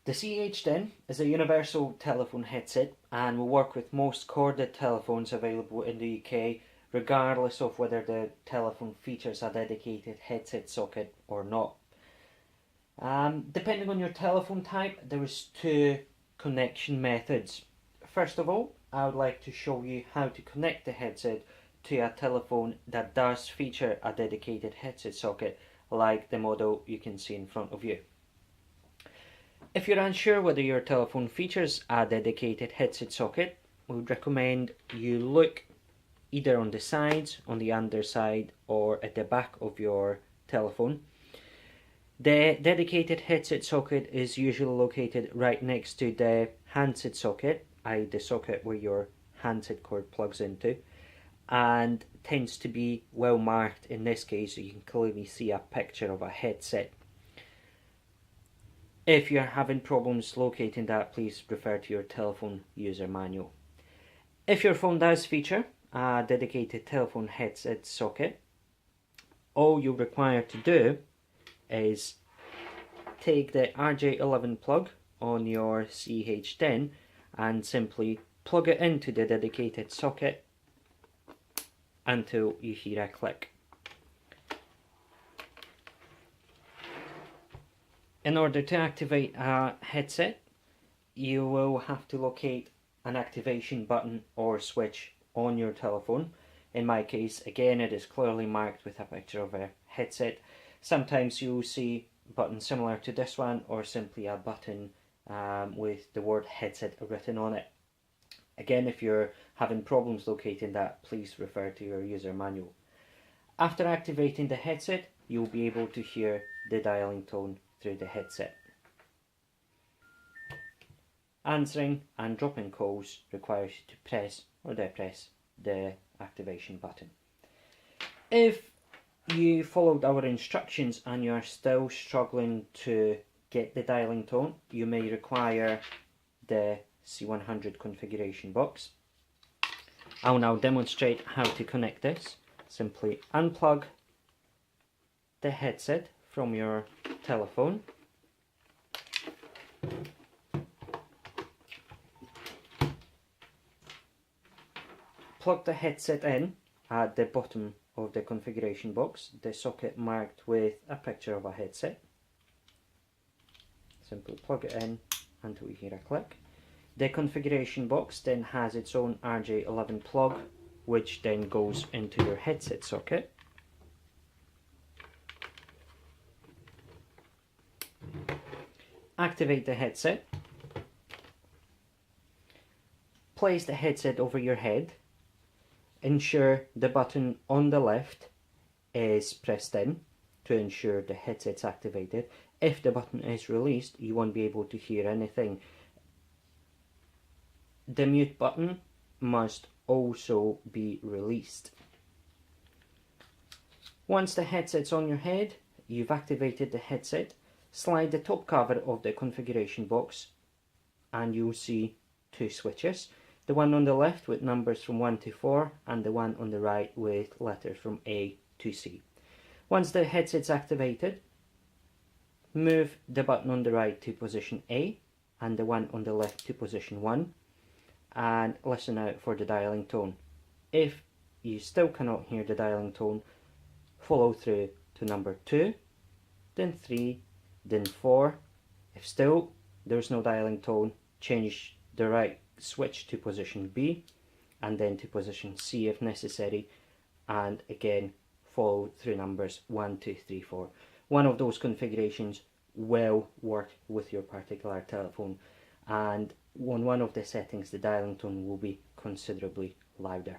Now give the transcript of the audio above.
The CEH10 is a universal telephone headset and will work with most corded telephones available in the UK, regardless of whether the telephone features a dedicated headset socket or not. Depending on your telephone type, there is two connection methods. First of all, I would like to show you how to connect the headset to a telephone that does feature a dedicated headset socket, like the model you can see in front of you. If you're unsure whether your telephone features a dedicated headset socket, we would recommend you look either on the sides, on the underside, or at the back of your telephone. The dedicated headset socket is usually located right next to the handset socket, i.e. the socket where your handset cord plugs into, and tends to be well marked. In this case, you can clearly see a picture of a headset. If you're having problems locating that, please refer to your telephone user manual. If your phone does feature a dedicated telephone headset socket, all you're required to do is take the RJ11 plug on your CEH10 and simply plug it into the dedicated socket until you hear a click. In order to activate a headset, you will have to locate an activation button or switch on your telephone. In my case, again, it is clearly marked with a picture of a headset. Sometimes you'll see buttons similar to this one, or simply a button with the word headset written on it. Again, if you're having problems locating that, please refer to your user manual. After activating the headset, you'll be able to hear the dialing tone through the headset. Answering and dropping calls requires you to press or depress the activation button. If you followed our instructions and you are still struggling to get the dialing tone, you may require the C100 configuration box. I'll now demonstrate how to connect this. Simply unplug the headset from your telephone, plug the headset in at the bottom of the configuration box, the socket marked with a picture of a headset. Simply plug it in until you hear a click. The configuration box then has its own RJ11 plug, which then goes into your headset socket. Activate the headset. Place the headset over your head. Ensure the button on the left is pressed in to ensure the headset's activated. If the button is released, you won't be able to hear anything. The mute button must also be released. Once the headset's on your head, you've activated the headset. Slide the top cover of the configuration box and you'll see two switches. The one on the left with numbers from 1 to 4 and the one on the right with letters from A to C. Once the headset's activated, move the button on the right to position A and the one on the left to position 1 and listen out for the dialing tone. If you still cannot hear the dialing tone, follow through to number 2, then 3, then 4. If still there's no dialing tone, change the right switch to position B and then to position C if necessary, and again follow through numbers 1, 2, 3, 4. One of those configurations will work with your particular telephone, and on one of the settings the dialing tone will be considerably louder.